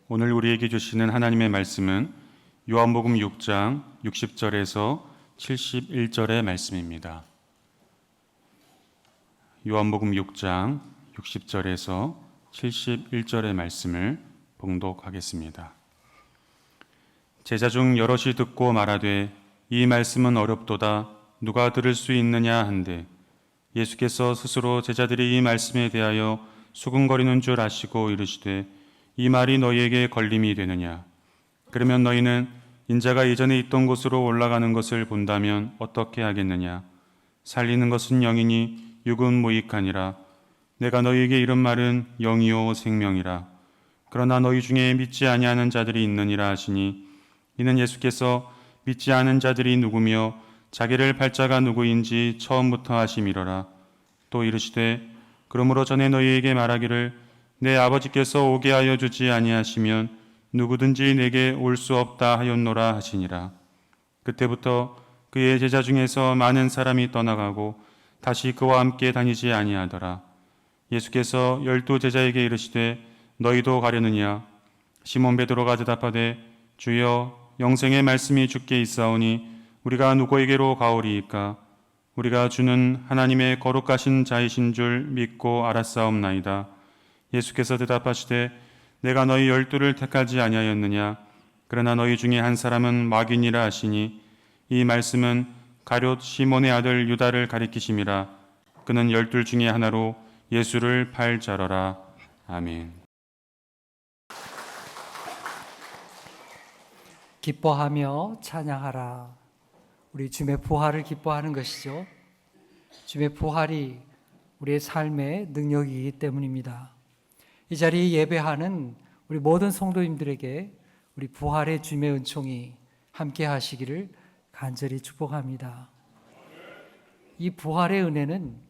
오늘 우리에게 주시는 하나님의 말씀은 요한복음 6장 60절에서 71절의 말씀입니다. 요한복음 6장 60절에서 71절의 말씀을 봉독하겠습니다. 제자 중 여럿이 듣고 말하되 이 말씀은 어렵도다 누가 들을 수 있느냐 한데 예수께서 스스로 제자들이 이 말씀에 대하여 수군거리는 줄 아시고 이르시되 이 말이 너희에게 걸림이 되느냐? 그러면 너희는 인자가 이전에 있던 곳으로 올라가는 것을 본다면 어떻게 하겠느냐? 살리는 것은 영이니 육은 무익하니라. 내가 너희에게 이른 말은 영이요 생명이라. 그러나 너희 중에 믿지 아니하는 자들이 있느니라 하시니 이는 예수께서 믿지 않은 자들이 누구며 자기를 팔자가 누구인지 처음부터 아심이로라. 또 이르시되 그러므로 전에 너희에게 말하기를 내 아버지께서 오게 하여 주지 아니하시면 누구든지 내게 올 수 없다 하였노라 하시니라. 그때부터 그의 제자 중에서 많은 사람이 떠나가고 다시 그와 함께 다니지 아니하더라. 예수께서 12 제자에게 이르시되 너희도 가려느냐? 시몬 베드로가 대답하되 주여 영생의 말씀이 주께 있사오니 우리가 누구에게로 가오리이까? 우리가 주는 하나님의 거룩하신 자이신 줄 믿고 알았사옵나이다. 예수께서 대답하시되 내가 너희 12를 택하지 아니하였느냐? 그러나 너희 중에 한 사람은 마귀니라 하시니 이 말씀은 가룟 시몬의 아들 유다를 가리키심이라. 그는 12 중에 하나로 예수를 팔 자러라. 아멘. 기뻐하며 찬양하라. 우리 주님의 부활을 기뻐하는 것이죠. 주님의 부활이 우리의 삶의 능력이기 때문입니다. 이 자리에 예배하는 우리 모든 성도님들에게 우리 부활의 주님의 은총이 함께 하시기를 간절히 축복합니다. 이 부활의 은혜는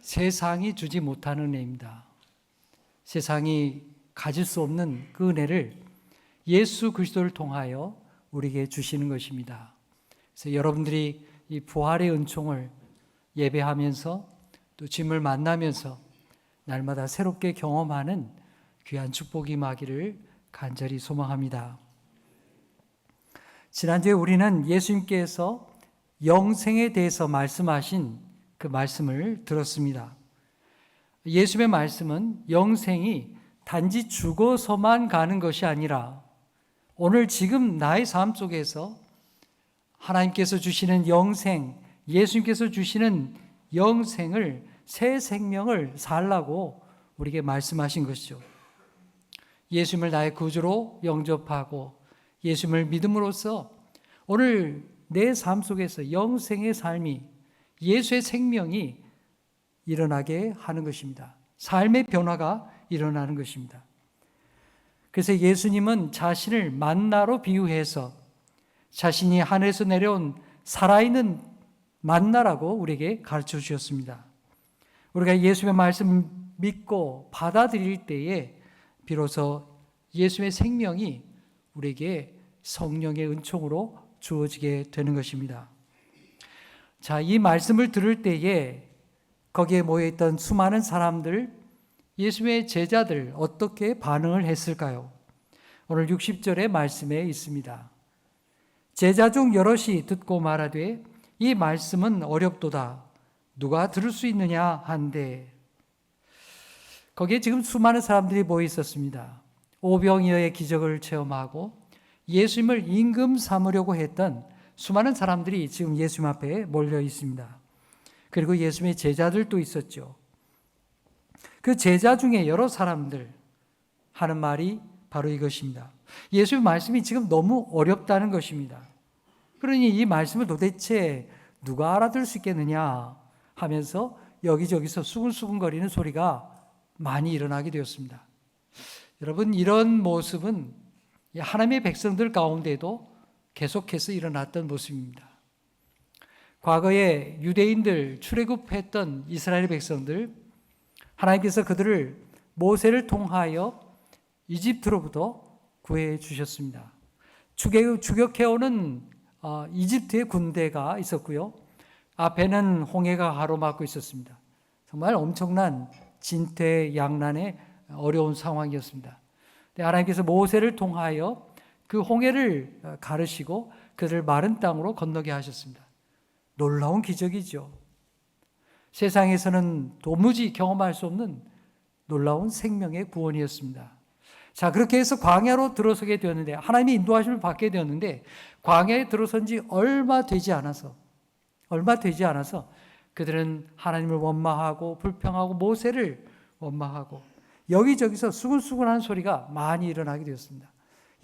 세상이 주지 못하는 은혜입니다. 세상이 가질 수 없는 그 은혜를 예수 그리스도를 통하여 우리에게 주시는 것입니다. 그래서 여러분들이 이 부활의 은총을 예배하면서 또 주님을 만나면서 날마다 새롭게 경험하는 귀한 축복이 임하기를 간절히 소망합니다. 지난주에 우리는 예수님께서 영생에 대해서 말씀하신 그 말씀을 들었습니다. 예수님의 말씀은 영생이 단지 죽어서만 가는 것이 아니라 오늘 지금 나의 삶 속에서 하나님께서 주시는 영생, 예수님께서 주시는 영생을, 새 생명을 살라고 우리에게 말씀하신 것이죠. 예수님을 나의 구주로 영접하고 예수님을 믿음으로써 오늘 내 삶 속에서 영생의 삶이, 예수의 생명이 일어나게 하는 것입니다. 삶의 변화가 일어나는 것입니다. 그래서 예수님은 자신을 만나로 비유해서 자신이 하늘에서 내려온 살아있는 만나라고 우리에게 가르쳐 주셨습니다. 우리가 예수님의 말씀을 믿고 받아들일 때에 비로소 예수님의 생명이 우리에게 성령의 은총으로 주어지게 되는 것입니다. 자, 이 말씀을 들을 때에 거기에 모여있던 수많은 사람들, 예수님의 제자들 어떻게 반응을 했을까요? 오늘 60절의 말씀에 있습니다. 제자 중 여럿이 듣고 말하되 이 말씀은 어렵도다 누가 들을 수 있느냐 한데, 거기에 지금 수많은 사람들이 모여 있었습니다. 오병이어의 기적을 체험하고 예수님을 임금 삼으려고 했던 수많은 사람들이 지금 예수님 앞에 몰려 있습니다. 그리고 예수님의 제자들도 있었죠. 그 제자 중에 여러 사람들 하는 말이 바로 이것입니다. 예수의 말씀이 지금 너무 어렵다는 것입니다. 그러니 이 말씀을 도대체 누가 알아들을 수 있겠느냐 하면서 여기저기서 수근수근거리는 소리가 많이 일어나게 되었습니다. 여러분, 이런 모습은 하나님의 백성들 가운데도 계속해서 일어났던 모습입니다. 과거에 유대인들 출애굽했던 이스라엘 백성들, 하나님께서 그들을 모세를 통하여 이집트로부터 구해 주셨습니다. 추격해오는 이집트의 군대가 있었고요. 앞에는 홍해가 가로막고 있었습니다. 정말 엄청난 진퇴양난의 어려운 상황이었습니다. 하나님께서 모세를 통하여 그 홍해를 가르시고 그들을 마른 땅으로 건너게 하셨습니다. 놀라운 기적이죠. 세상에서는 도무지 경험할 수 없는 놀라운 생명의 구원이었습니다. 자, 그렇게 해서 광야로 들어서게 되었는데, 하나님의 인도하심을 받게 되었는데, 광야에 들어선 지 얼마 되지 않아서 그들은 하나님을 원망하고 불평하고 모세를 원망하고 여기저기서 수근수근한 소리가 많이 일어나게 되었습니다.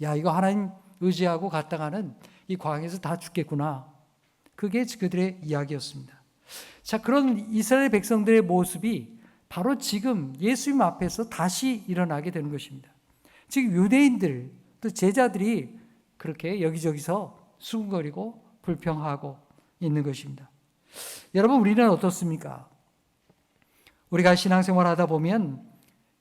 야, 이거 하나님 의지하고 갔다가는 이 광야에서 다 죽겠구나. 그게 그들의 이야기였습니다. 자, 그런 이스라엘 백성들의 모습이 바로 지금 예수님 앞에서 다시 일어나게 되는 것입니다. 지금 유대인들, 또 제자들이 그렇게 여기저기서 수군거리고 불평하고 있는 것입니다. 여러분, 우리는 어떻습니까? 우리가 신앙생활 하다 보면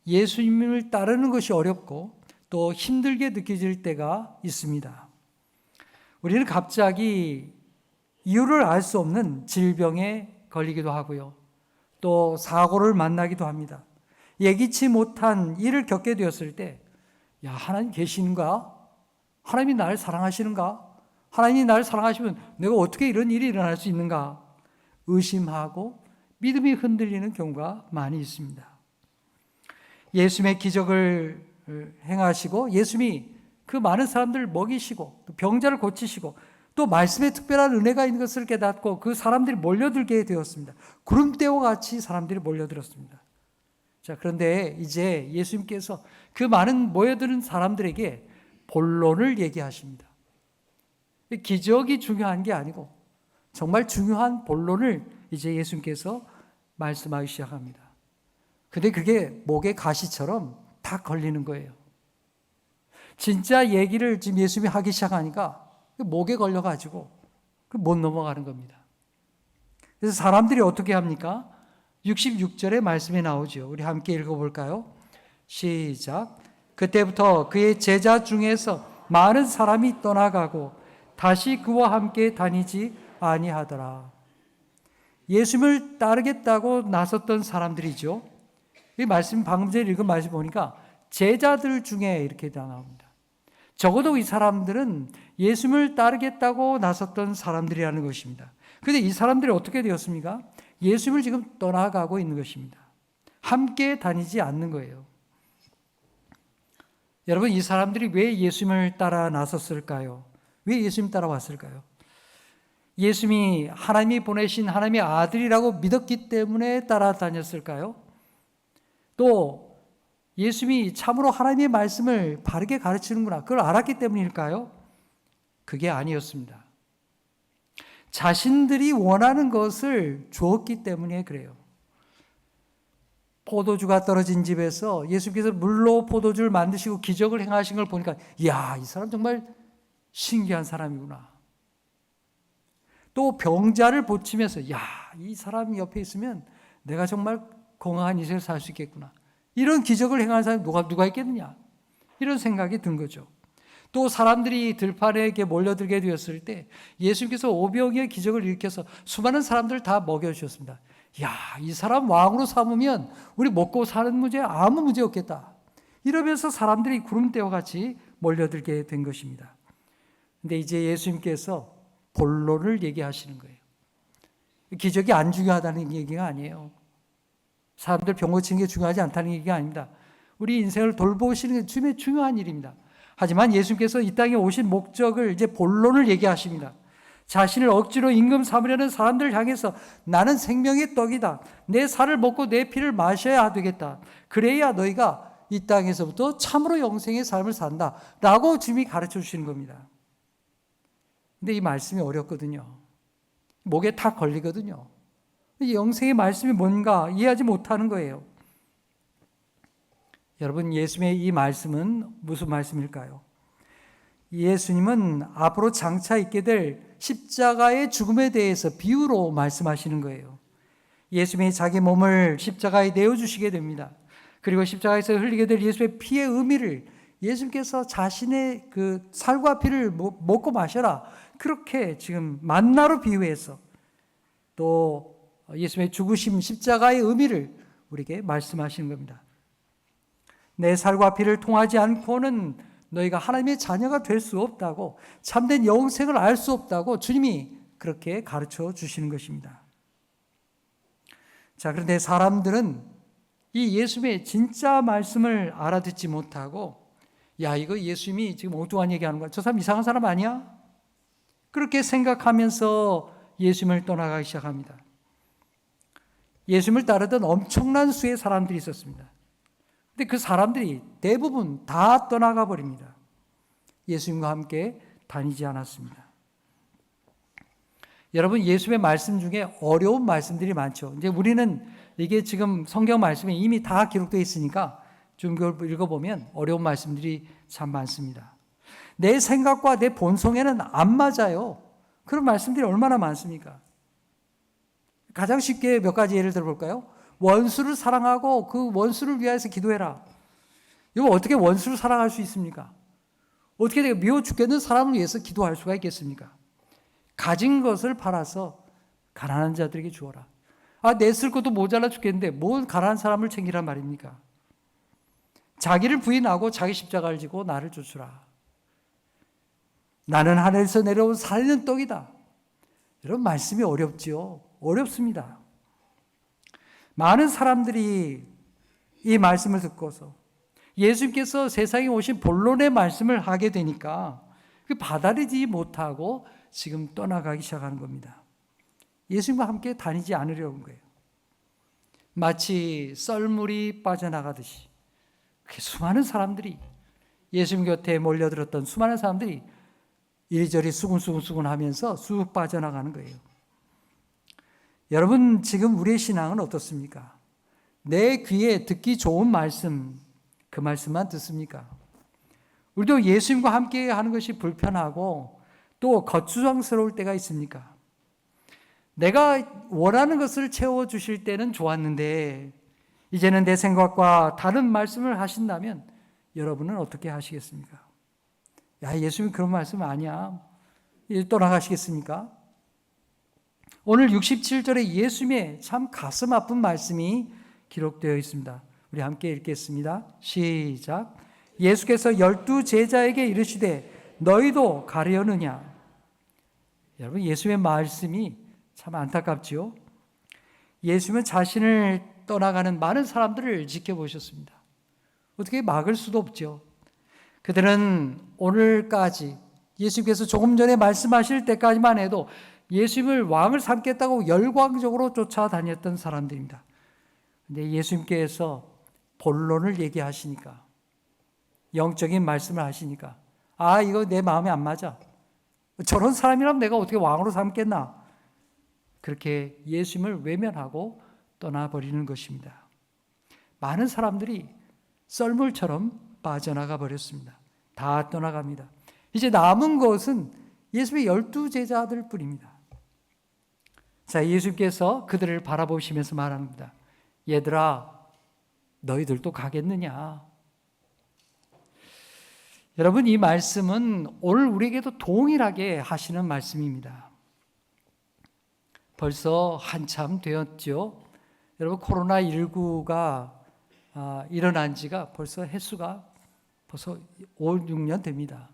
예수님을 따르는 것이 어렵고 또 힘들게 느껴질 때가 있습니다. 우리는 갑자기 이유를 알 수 없는 질병에 걸리기도 하고요. 또 사고를 만나기도 합니다. 예기치 못한 일을 겪게 되었을 때, 야, 하나님 계시는가? 하나님이 나를 사랑하시는가? 하나님이 나를 사랑하시면 내가 어떻게 이런 일이 일어날 수 있는가? 의심하고 믿음이 흔들리는 경우가 많이 있습니다. 예수님의 기적을 행하시고 예수님이 그 많은 사람들을 먹이시고 또 병자를 고치시고 또 말씀에 특별한 은혜가 있는 것을 깨닫고 그 사람들이 몰려들게 되었습니다. 구름대와 같이 사람들이 몰려들었습니다. 자, 그런데 이제 예수님께서 그 많은 모여드는 사람들에게 본론을 얘기하십니다. 기적이 중요한 게 아니고 정말 중요한 본론을 이제 예수님께서 말씀하기 시작합니다. 근데 그게 목에 가시처럼 다 걸리는 거예요. 진짜 얘기를 지금 예수님이 하기 시작하니까 목에 걸려가지고 못 넘어가는 겁니다. 그래서 사람들이 어떻게 합니까? 66절의 말씀에 나오죠. 우리 함께 읽어볼까요? 시작. 그때부터 그의 제자 중에서 많은 사람이 떠나가고 다시 그와 함께 다니지 아니하더라. 예수님을 따르겠다고 나섰던 사람들이죠. 이 말씀, 방금 전에 읽은 말씀 보니까 제자들 중에 이렇게 나옵니다. 적어도 이 사람들은 예수님을 따르겠다고 나섰던 사람들이라는 것입니다. 그런데 이 사람들이 어떻게 되었습니까? 예수님을 지금 떠나가고 있는 것입니다. 함께 다니지 않는 거예요. 여러분, 이 사람들이 왜 예수님을 따라 나섰을까요? 왜 예수님 따라왔을까요? 예수님이 하나님이 보내신 하나님의 아들이라고 믿었기 때문에 따라다녔을까요? 또 예수님이 참으로 하나님의 말씀을 바르게 가르치는구나, 그걸 알았기 때문일까요? 그게 아니었습니다. 자신들이 원하는 것을 주었기 때문에 그래요. 포도주가 떨어진 집에서 예수님께서 물로 포도주를 만드시고 기적을 행하신 걸 보니까, 이야, 이 사람 정말 신기한 사람이구나. 또 병자를 고치면서, 야, 이 사람이 옆에 있으면 내가 정말 건강한 인생을 살 수 있겠구나. 이런 기적을 행하는 사람이 누가 있겠느냐? 이런 생각이 든 거죠. 또 사람들이 들판에게 몰려들게 되었을 때 예수님께서 오병이의 기적을 일으켜서 수많은 사람들을 다 먹여주셨습니다. 야, 이 사람 왕으로 삼으면 우리 먹고 사는 문제 아무 문제 없겠다. 이러면서 사람들이 구름대와 같이 몰려들게 된 것입니다. 근데 이제 예수님께서 본론을 얘기하시는 거예요. 기적이 안 중요하다는 얘기가 아니에요. 사람들 병 고치는 게 중요하지 않다는 얘기가 아닙니다. 우리 인생을 돌보시는 게 주님의 중요한 일입니다. 하지만 예수님께서 이 땅에 오신 목적을, 이제 본론을 얘기하십니다. 자신을 억지로 임금 삼으려는 사람들을 향해서 나는 생명의 떡이다. 내 살을 먹고 내 피를 마셔야 되겠다. 그래야 너희가 이 땅에서부터 참으로 영생의 삶을 산다. 라고 주님이 가르쳐 주시는 겁니다. 근데 이 말씀이 어렵거든요. 목에 탁 걸리거든요. 이 영생의 말씀이 뭔가 이해하지 못하는 거예요. 여러분, 예수님의 이 말씀은 무슨 말씀일까요? 예수님은 앞으로 장차 있게 될 십자가의 죽음에 대해서 비유로 말씀하시는 거예요. 예수님이 자기 몸을 십자가에 내어주시게 됩니다. 그리고 십자가에서 흘리게 될 예수의 피의 의미를 예수님께서 자신의 그 살과 피를 먹고 마셔라, 그렇게 지금 만나로 비유해서 또 예수님의 죽으심, 십자가의 의미를 우리에게 말씀하시는 겁니다. 내 살과 피를 통하지 않고는 너희가 하나님의 자녀가 될 수 없다고, 참된 영생을 알 수 없다고 주님이 그렇게 가르쳐 주시는 것입니다. 자, 그런데 사람들은 이 예수님의 진짜 말씀을 알아듣지 못하고, 야, 이거 예수님이 지금 엉뚱한 얘기하는 거야. 저 사람 이상한 사람 아니야? 그렇게 생각하면서 예수님을 떠나가기 시작합니다. 예수님을 따르던 엄청난 수의 사람들이 있었습니다. 근데 그 사람들이 대부분 다 떠나가 버립니다. 예수님과 함께 다니지 않았습니다. 여러분, 예수님의 말씀 중에 어려운 말씀들이 많죠. 이제 우리는 이게 지금 성경 말씀에 이미 다 기록되어 있으니까 좀 읽어보면 어려운 말씀들이 참 많습니다. 내 생각과 내 본성에는 안 맞아요. 그런 말씀들이 얼마나 많습니까? 가장 쉽게 몇 가지 예를 들어볼까요? 원수를 사랑하고 그 원수를 위하여서 기도해라. 이거 어떻게 원수를 사랑할 수 있습니까? 어떻게 내가 미워 죽겠는 사람을 위해서 기도할 수가 있겠습니까? 가진 것을 팔아서 가난한 자들에게 주어라. 내 쓸 것도 모자라 죽겠는데 뭘 가난한 사람을 챙기란 말입니까? 자기를 부인하고 자기 십자가를 지고 나를 쫓으라. 나는 하늘에서 내려온 살리는 떡이다. 이런 말씀이 어렵지요. 어렵습니다. 많은 사람들이 이 말씀을 듣고서 예수님께서 세상에 오신 본론의 말씀을 하게 되니까 받아들이지 못하고 지금 떠나가기 시작하는 겁니다. 예수님과 함께 다니지 않으려는 거예요. 마치 썰물이 빠져나가듯이 수많은 사람들이, 예수님 곁에 몰려들었던 수많은 사람들이 이리저리 수군수군 하면서 쑥 빠져나가는 거예요. 여러분, 지금 우리의 신앙은 어떻습니까? 내 귀에 듣기 좋은 말씀, 그 말씀만 듣습니까? 우리도 예수님과 함께 하는 것이 불편하고 또 거추장스러울 때가 있습니까? 내가 원하는 것을 채워주실 때는 좋았는데 이제는 내 생각과 다른 말씀을 하신다면 여러분은 어떻게 하시겠습니까? 야, 예수님 그런 말씀 아니야. 떠나가시겠습니까? 오늘 67절에 예수님의 참 가슴 아픈 말씀이 기록되어 있습니다. 우리 함께 읽겠습니다. 시작. 예수께서 12 제자에게 이르시되 너희도 가려느냐? 여러분, 예수님의 말씀이 참 안타깝지요. 예수님은 자신을 떠나가는 많은 사람들을 지켜보셨습니다. 어떻게 막을 수도 없죠. 그들은 오늘까지 예수님께서 조금 전에 말씀하실 때까지만 해도 예수님을 왕을 삼겠다고 열광적으로 쫓아다녔던 사람들입니다. 근데 예수님께서 본론을 얘기하시니까, 영적인 말씀을 하시니까, 이거 내 마음에 안 맞아. 저런 사람이라면 내가 어떻게 왕으로 삼겠나? 그렇게 예수님을 외면하고 떠나버리는 것입니다. 많은 사람들이 썰물처럼 빠져나가 버렸습니다. 다 떠나갑니다. 이제 남은 것은 예수의 12 제자들 뿐입니다. 자, 예수께서 그들을 바라보시면서 말합니다. 얘들아, 너희들도 가겠느냐? 여러분, 이 말씀은 오늘 우리에게도 동일하게 하시는 말씀입니다. 벌써 한참 되었죠. 여러분, 코로나19가 일어난 지가 벌써 횟수가 벌써 5, 6년 됩니다.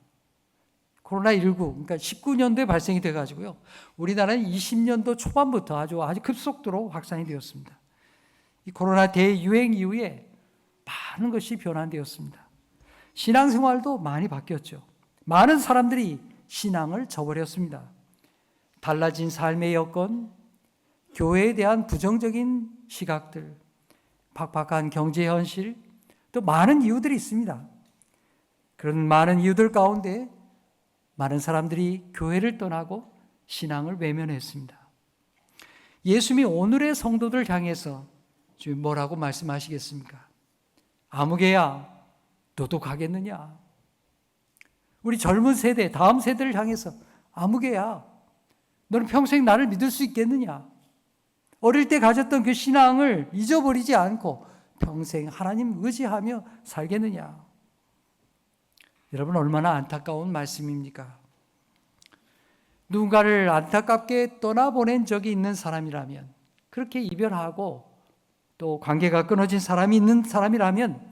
코로나19, 그러니까 19년도에 발생이 돼가지고요. 우리나라는 20년도 초반부터 아주 급속도로 확산이 되었습니다. 이 코로나 대유행 이후에 많은 것이 변환되었습니다. 신앙생활도 많이 바뀌었죠. 많은 사람들이 신앙을 저버렸습니다. 달라진 삶의 여건, 교회에 대한 부정적인 시각들, 팍팍한 경제 현실, 또 많은 이유들이 있습니다. 그런 많은 이유들 가운데 많은 사람들이 교회를 떠나고 신앙을 외면했습니다. 예수님이 오늘의 성도들 향해서 지금 뭐라고 말씀하시겠습니까? 아무개야, 너도 가겠느냐? 우리 젊은 세대, 다음 세대를 향해서 아무개야, 너는 평생 나를 믿을 수 있겠느냐? 어릴 때 가졌던 그 신앙을 잊어버리지 않고 평생 하나님 의지하며 살겠느냐? 여러분, 얼마나 안타까운 말씀입니까? 누군가를 안타깝게 떠나보낸 적이 있는 사람이라면, 그렇게 이별하고 또 관계가 끊어진 사람이 있는 사람이라면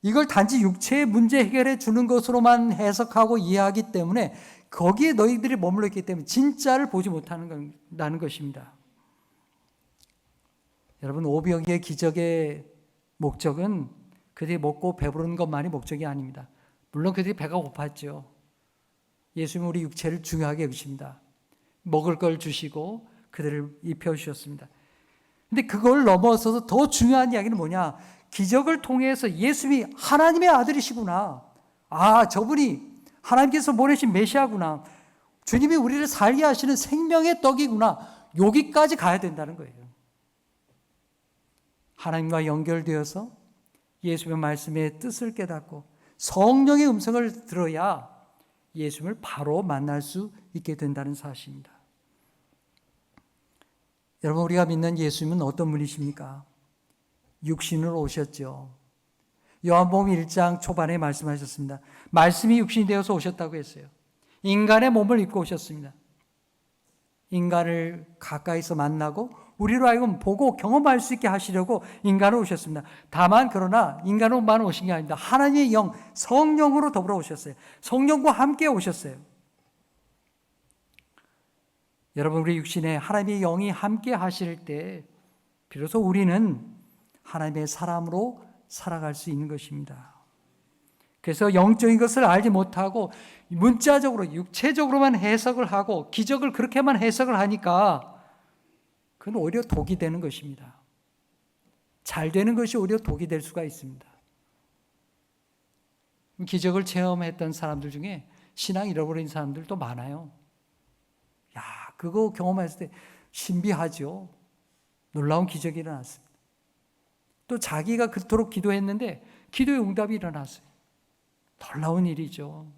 이걸 단지 육체의 문제 해결해 주는 것으로만 해석하고 이해하기 때문에 거기에 너희들이 머물러 있기 때문에 진짜를 보지 못하는 것입니다. 여러분, 오병이의 기적의 목적은 그들이 먹고 배부른 것만이 목적이 아닙니다. 물론 그들이 배가 고팠죠. 예수님은 우리 육체를 중요하게 여기십니다. 먹을 걸 주시고 그들을 입혀주셨습니다. 근데 그걸 넘어서서 더 중요한 이야기는 뭐냐? 기적을 통해서 예수님이 하나님의 아들이시구나. 아, 저분이 하나님께서 보내신 메시아구나. 주님이 우리를 살게 하시는 생명의 떡이구나. 여기까지 가야 된다는 거예요. 하나님과 연결되어서 예수님의 말씀의 뜻을 깨닫고 성령의 음성을 들어야 예수님을 바로 만날 수 있게 된다는 사실입니다. 여러분, 우리가 믿는 예수님은 어떤 분이십니까? 육신으로 오셨죠. 요한복음 1장 초반에 말씀하셨습니다. 말씀이 육신이 되어서 오셨다고 했어요. 인간의 몸을 입고 오셨습니다. 인간을 가까이서 만나고 우리로 하여금 보고 경험할 수 있게 하시려고 인간으로 오셨습니다. 다만 그러나 인간으로만 오신 게 아닙니다. 하나님의 영, 성령으로 더불어 오셨어요. 성령과 함께 오셨어요. 여러분, 우리 육신에 하나님의 영이 함께 하실 때 비로소 우리는 하나님의 사람으로 살아갈 수 있는 것입니다. 그래서 영적인 것을 알지 못하고 문자적으로 육체적으로만 해석을 하고 기적을 그렇게만 해석을 하니까 그건 오히려 독이 되는 것입니다. 잘 되는 것이 오히려 독이 될 수가 있습니다. 기적을 체험했던 사람들 중에 신앙 잃어버린 사람들도 많아요. 야, 그거 경험했을 때 신비하죠. 놀라운 기적이 일어났습니다. 또 자기가 그토록 기도했는데 기도의 응답이 일어났어요. 놀라운 일이죠.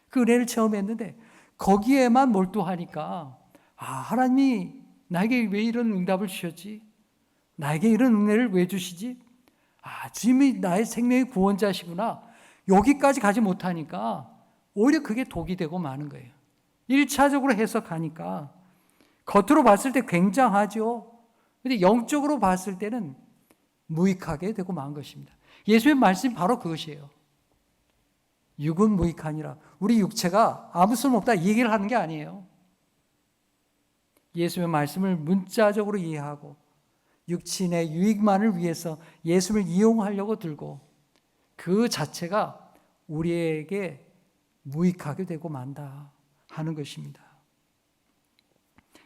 그 은혜를 체험했는데 거기에만 몰두하니까 하나님이 나에게 왜 이런 응답을 주셨지? 나에게 이런 은혜를 왜 주시지? 주님이 나의 생명의 구원자시구나. 여기까지 가지 못하니까 오히려 그게 독이 되고 마는 거예요. 1차적으로 해석하니까 겉으로 봤을 때 굉장하죠. 그런데 영적으로 봤을 때는 무익하게 되고 만 것입니다. 예수의 말씀이 바로 그것이에요. 육은 무익하니라. 우리 육체가 아무 쓸모없다 이 얘기를 하는 게 아니에요. 예수의 말씀을 문자적으로 이해하고 육신의 유익만을 위해서 예수를 이용하려고 들고 그 자체가 우리에게 무익하게 되고 만다 하는 것입니다.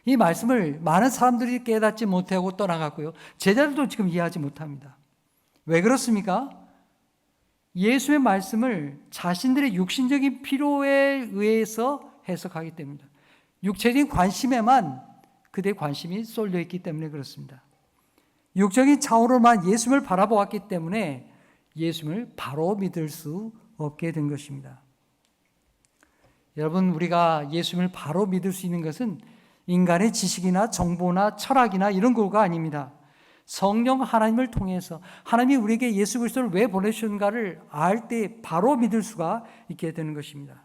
이 말씀을 많은 사람들이 깨닫지 못하고 떠나갔고요. 제자들도 지금 이해하지 못합니다. 왜 그렇습니까? 예수의 말씀을 자신들의 육신적인 필요에 의해서 해석하기 때문입니다. 육체적인 관심에만 그들의 관심이 쏠려 있기 때문에 그렇습니다. 육적인 차원으로만 예수님을 바라보았기 때문에 예수님을 바로 믿을 수 없게 된 것입니다. 여러분, 우리가 예수님을 바로 믿을 수 있는 것은 인간의 지식이나 정보나 철학이나 이런 거가 아닙니다. 성령 하나님을 통해서 하나님이 우리에게 예수 그리스도를 왜 보내주셨는가를 알 때 바로 믿을 수가 있게 되는 것입니다.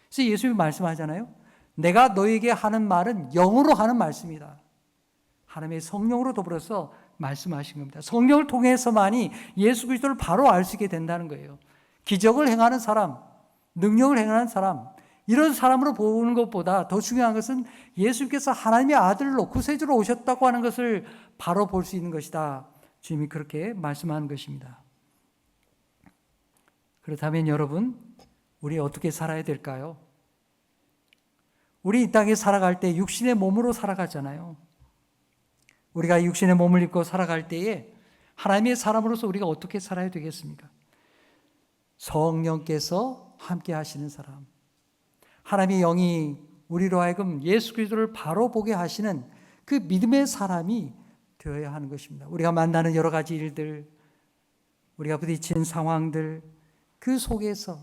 그래서 예수님이 말씀하잖아요. 내가 너에게 하는 말은 영으로 하는 말씀이다. 하나님의 성령으로 더불어서 말씀하신 겁니다. 성령을 통해서만이 예수 그리스도를 바로 알 수 있게 된다는 거예요. 기적을 행하는 사람, 능력을 행하는 사람, 이런 사람으로 보는 것보다 더 중요한 것은 예수님께서 하나님의 아들로 구세주로 오셨다고 하는 것을 바로 볼 수 있는 것이다. 주님이 그렇게 말씀하는 것입니다. 그렇다면 여러분, 우리 어떻게 살아야 될까요? 우리 이 땅에 살아갈 때 육신의 몸으로 살아가잖아요. 우리가 육신의 몸을 입고 살아갈 때에 하나님의 사람으로서 우리가 어떻게 살아야 되겠습니까? 성령께서 함께 하시는 사람, 하나님의 영이 우리로 하여금 예수 그리스도를 바로 보게 하시는 그 믿음의 사람이 되어야 하는 것입니다. 우리가 만나는 여러 가지 일들, 우리가 부딪히는 상황들, 그 속에서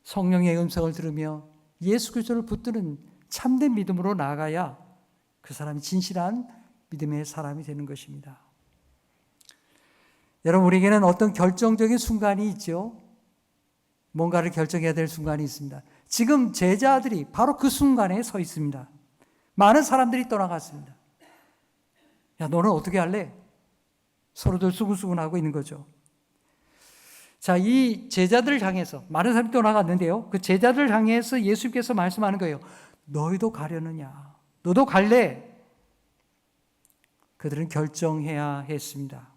성령의 음성을 들으며 예수 그리스도를 붙드는 참된 믿음으로 나아가야 그 사람이 진실한 믿음의 사람이 되는 것입니다. 여러분, 우리에게는 어떤 결정적인 순간이 있죠. 뭔가를 결정해야 될 순간이 있습니다. 지금 제자들이 바로 그 순간에 서 있습니다. 많은 사람들이 떠나갔습니다. 야, 너는 어떻게 할래? 서로들 수근수근하고 있는 거죠. 자, 이 제자들을 향해서 많은 사람이 떠나갔는데요. 그 제자들을 향해서 예수님께서 말씀하는 거예요. 너희도 가려느냐? 너도 갈래? 그들은 결정해야 했습니다.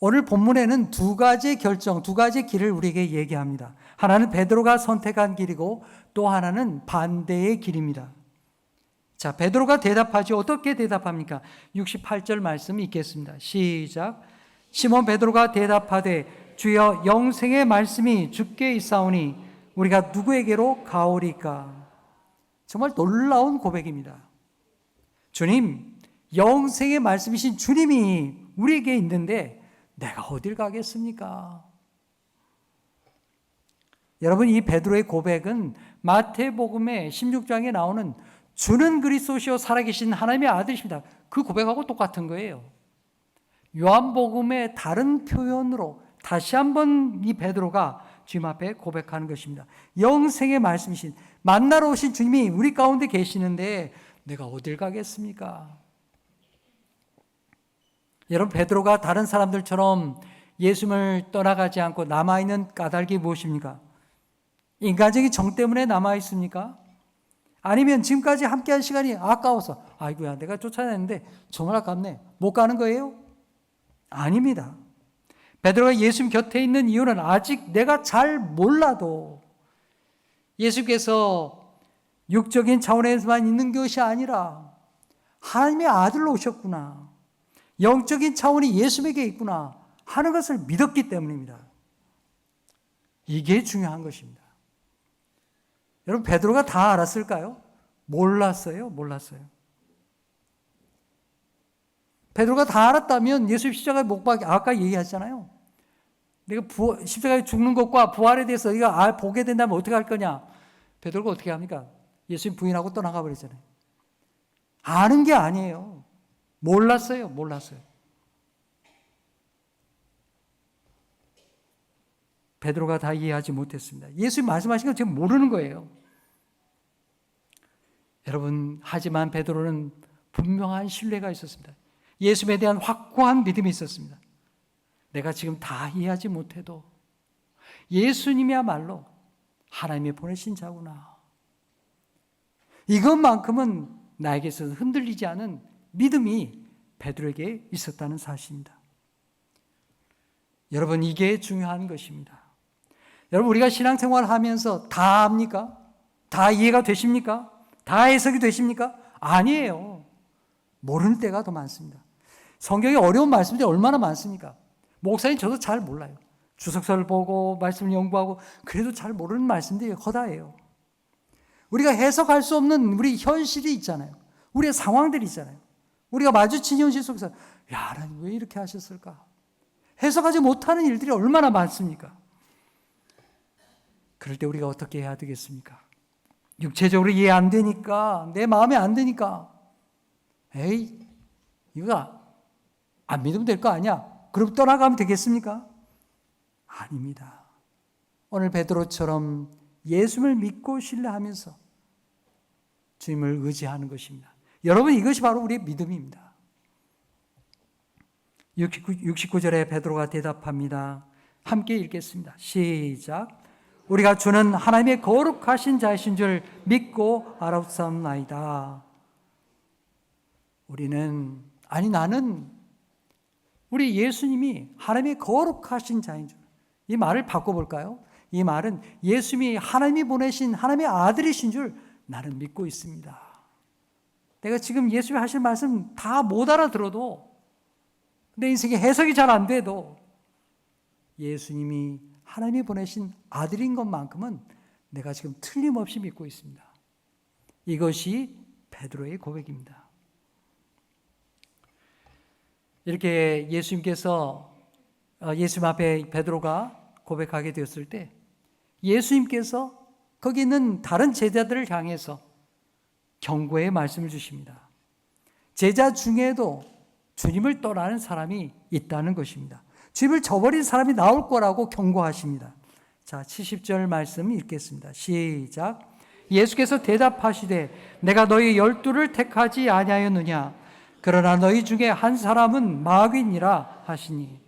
오늘 본문에는 두 가지의 결정, 두 가지의 길을 우리에게 얘기합니다. 하나는 베드로가 선택한 길이고 또 하나는 반대의 길입니다. 자, 베드로가 대답하죠. 어떻게 대답합니까? 68절 말씀 읽겠습니다. 시작. 시몬 베드로가 대답하되 주여 영생의 말씀이 주께 있사오니 우리가 누구에게로 가오리까? 정말 놀라운 고백입니다. 주님, 영생의 말씀이신 주님이 우리에게 있는데 내가 어딜 가겠습니까? 여러분, 이 베드로의 고백은 마태복음의 16장에 나오는 주는 그리스도시요 살아계신 하나님의 아들이십니다. 그 고백하고 똑같은 거예요. 요한복음의 다른 표현으로 다시 한번 이 베드로가 주님 앞에 고백하는 것입니다. 영생의 말씀이신 만나러 오신 주님이 우리 가운데 계시는데 내가 어딜 가겠습니까? 여러분, 베드로가 다른 사람들처럼 예수님을 떠나가지 않고 남아있는 까닭이 무엇입니까? 인간적인 정 때문에 남아있습니까? 아니면 지금까지 함께한 시간이 아까워서 아이고야 내가 쫓아냈는데 정말 아깝네 못 가는 거예요? 아닙니다. 베드로가 예수님 곁에 있는 이유는 아직 내가 잘 몰라도 예수께서 육적인 차원에서만 있는 것이 아니라 하나님의 아들로 오셨구나, 영적인 차원이 예수에게 있구나 하는 것을 믿었기 때문입니다. 이게 중요한 것입니다. 여러분, 베드로가 다 알았을까요? 몰랐어요. 베드로가 다 알았다면 예수 십자가에 못 박혀, 아까 얘기하잖아요. 내가 십자가에 죽는 것과 부활에 대해서 네가 보게 된다면 어떻게 할 거냐? 베드로가 어떻게 합니까? 예수님 부인하고 떠나가 버리잖아요. 아는 게 아니에요. 몰랐어요. 베드로가 다 이해하지 못했습니다. 예수님 말씀하신 건 지금 모르는 거예요. 여러분, 하지만 베드로는 분명한 신뢰가 있었습니다. 예수님에 대한 확고한 믿음이 있었습니다. 내가 지금 다 이해하지 못해도 예수님이야말로 하나님이 보내신 자구나. 이것만큼은 나에게 있어서 흔들리지 않은 믿음이 베드로에게 있었다는 사실입니다. 여러분, 이게 중요한 것입니다. 여러분, 우리가 신앙생활을 하면서 다 압니까? 다 이해가 되십니까? 다 해석이 되십니까? 아니에요. 모르는 때가 더 많습니다. 성경에 어려운 말씀들이 얼마나 많습니까? 목사님 저도 잘 몰라요. 주석서를 보고 말씀을 연구하고 그래도 잘 모르는 말씀들이 허다해요. 우리가 해석할 수 없는 우리 현실이 있잖아요. 우리의 상황들이 있잖아요. 우리가 마주친 현실 속에서 야, 하나님 왜 이렇게 하셨을까? 해석하지 못하는 일들이 얼마나 많습니까? 그럴 때 우리가 어떻게 해야 되겠습니까? 육체적으로 이해 안 되니까, 내 마음에 안 드니까, 에이, 이거 안 믿으면 될 거 아니야? 그럼 떠나가면 되겠습니까? 아닙니다. 오늘 베드로처럼 예수를 믿고 신뢰하면서 주님을 의지하는 것입니다. 여러분, 이것이 바로 우리의 믿음입니다. 69절에 베드로가 대답합니다. 함께 읽겠습니다. 시작. 우리가 주는 하나님의 거룩하신 자이신 줄 믿고 알았사옵나이다. 나는 우리 예수님이 하나님의 거룩하신 자인 줄. 이 말을 바꿔볼까요? 이 말은 예수님이 하나님이 보내신 하나님의 아들이신 줄 나는 믿고 있습니다. 내가 지금 예수님이 하실 말씀 다 못 알아들어도, 내 인생에 해석이 잘 안 돼도 예수님이 하나님이 보내신 아들인 것만큼은 내가 지금 틀림없이 믿고 있습니다. 이것이 베드로의 고백입니다. 이렇게 예수님께서 예수님 앞에 베드로가 고백하게 되었을 때 예수님께서 거기 있는 다른 제자들을 향해서 경고의 말씀을 주십니다. 제자 중에도 주님을 떠나는 사람이 있다는 것입니다. 주님을 저버린 사람이 나올 거라고 경고하십니다. 자, 70절 말씀 읽겠습니다. 시작. 예수께서 대답하시되 내가 너희 12를 택하지 아니하였느냐? 그러나 너희 중에 한 사람은 마귀니라 하시니.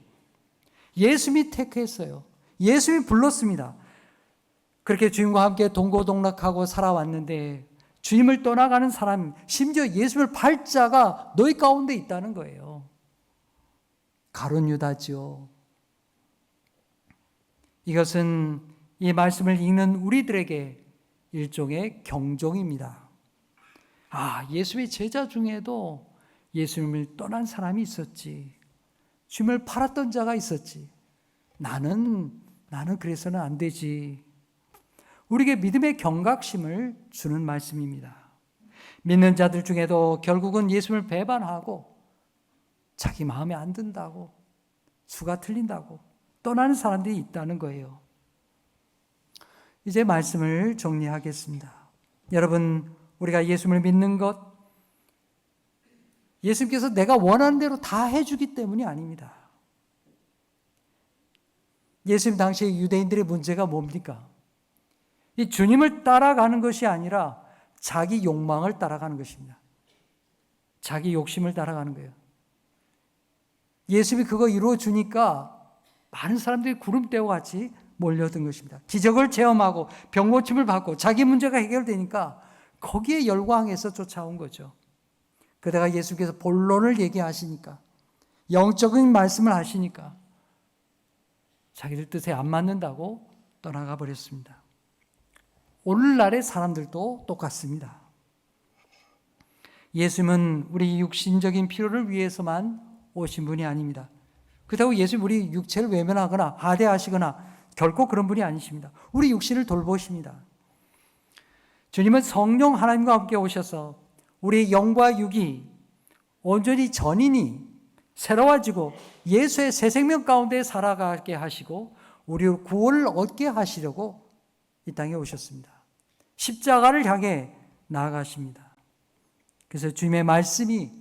예수님이 택했어요. 예수님이 불렀습니다. 그렇게 주님과 함께 동고동락하고 살아왔는데 주님을 떠나가는 사람, 심지어 예수님을 팔자가 너희 가운데 있다는 거예요. 가룟 유다지요. 이것은 이 말씀을 읽는 우리들에게 일종의 경종입니다. 예수의 제자 중에도 예수님을 떠난 사람이 있었지. 주님을 팔았던 자가 있었지. 나는 그래서는 안 되지. 우리에게 믿음의 경각심을 주는 말씀입니다. 믿는 자들 중에도 결국은 예수님을 배반하고 자기 마음에 안 든다고, 수가 틀린다고 떠나는 사람들이 있다는 거예요. 이제 말씀을 정리하겠습니다. 여러분, 우리가 예수님을 믿는 것, 예수님께서 내가 원하는 대로 다 해주기 때문이 아닙니다. 예수님 당시에 유대인들의 문제가 뭡니까? 이 주님을 따라가는 것이 아니라 자기 욕망을 따라가는 것입니다. 자기 욕심을 따라가는 거예요. 예수님이 그거 이루어 주니까 많은 사람들이 구름대와 같이 몰려든 것입니다. 기적을 체험하고 병고침을 받고 자기 문제가 해결되니까 거기에 열광해서 쫓아온 거죠. 그러다가 예수께서 본론을 얘기하시니까, 영적인 말씀을 하시니까 자기들 뜻에 안 맞는다고 떠나가 버렸습니다. 오늘날의 사람들도 똑같습니다. 예수님은 우리 육신적인 필요를 위해서만 오신 분이 아닙니다. 그렇다고 예수님 우리 육체를 외면하거나 하대하시거나 결코 그런 분이 아니십니다. 우리 육신을 돌보십니다. 주님은 성령 하나님과 함께 오셔서 우리의 영과 육이 온전히 전인이 새로워지고 예수의 새 생명 가운데 살아가게 하시고 우리 구원을 얻게 하시려고 이 땅에 오셨습니다. 십자가를 향해 나아가십니다. 그래서 주님의 말씀이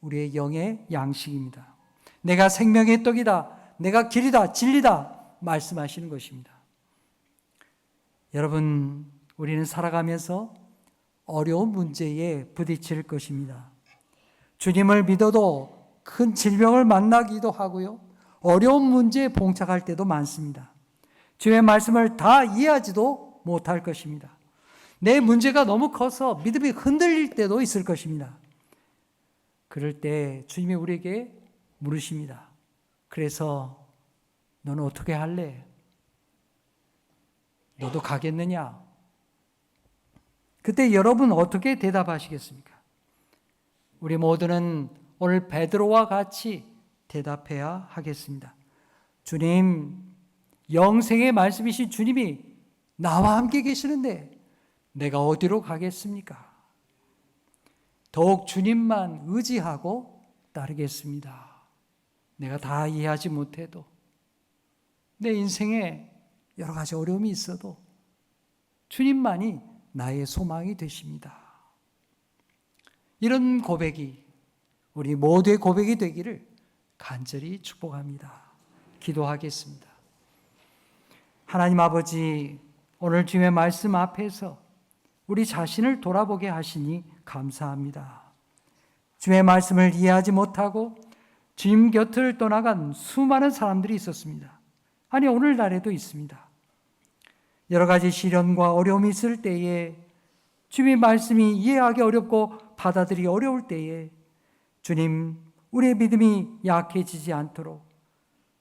우리의 영의 양식입니다. 내가 생명의 떡이다, 내가 길이다, 진리다 말씀하시는 것입니다. 여러분, 우리는 살아가면서 어려운 문제에 부딪힐 것입니다. 주님을 믿어도 큰 질병을 만나기도 하고요, 어려운 문제에 봉착할 때도 많습니다. 주님의 말씀을 다 이해하지도 못할 것입니다. 내 문제가 너무 커서 믿음이 흔들릴 때도 있을 것입니다. 그럴 때 주님이 우리에게 물으십니다. 그래서 너는 어떻게 할래? 너도 가겠느냐? 그때 여러분 어떻게 대답하시겠습니까? 우리 모두는 오늘 베드로와 같이 대답해야 하겠습니다. 주님, 영생의 말씀이신 주님이 나와 함께 계시는데 내가 어디로 가겠습니까? 더욱 주님만 의지하고 따르겠습니다. 내가 다 이해하지 못해도, 내 인생에 여러 가지 어려움이 있어도 주님만이 나의 소망이 되십니다. 이런 고백이 우리 모두의 고백이 되기를 간절히 축복합니다. 기도하겠습니다. 하나님 아버지, 오늘 주님의 말씀 앞에서 우리 자신을 돌아보게 하시니 감사합니다. 주님의 말씀을 이해하지 못하고 주님 곁을 떠나간 수많은 사람들이 있었습니다. 아니, 오늘날에도 있습니다. 여러 가지 시련과 어려움이 있을 때에, 주님의 말씀이 이해하기 어렵고 받아들이기 어려울 때에 주님, 우리의 믿음이 약해지지 않도록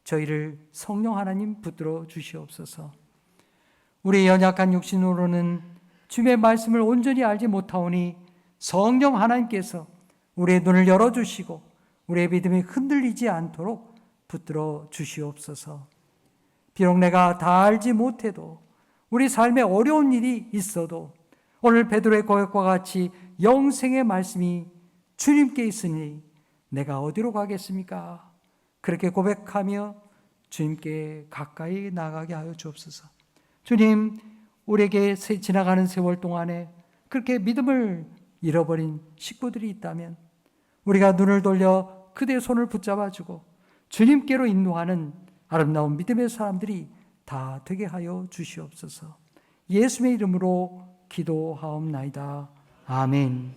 저희를 성령 하나님 붙들어 주시옵소서. 우리의 연약한 육신으로는 주님의 말씀을 온전히 알지 못하오니 성령 하나님께서 우리의 눈을 열어주시고 우리의 믿음이 흔들리지 않도록 붙들어 주시옵소서. 비록 내가 다 알지 못해도, 우리 삶에 어려운 일이 있어도 오늘 베드로의 고백과 같이 영생의 말씀이 주님께 있으니 내가 어디로 가겠습니까? 그렇게 고백하며 주님께 가까이 나가게 하여 주옵소서. 주님, 우리에게 지나가는 세월 동안에 그렇게 믿음을 잃어버린 식구들이 있다면 우리가 눈을 돌려 그대의 손을 붙잡아주고 주님께로 인도하는 아름다운 믿음의 사람들이 다 되게 하여 주시옵소서. 예수의 이름으로 기도하옵나이다. 아멘.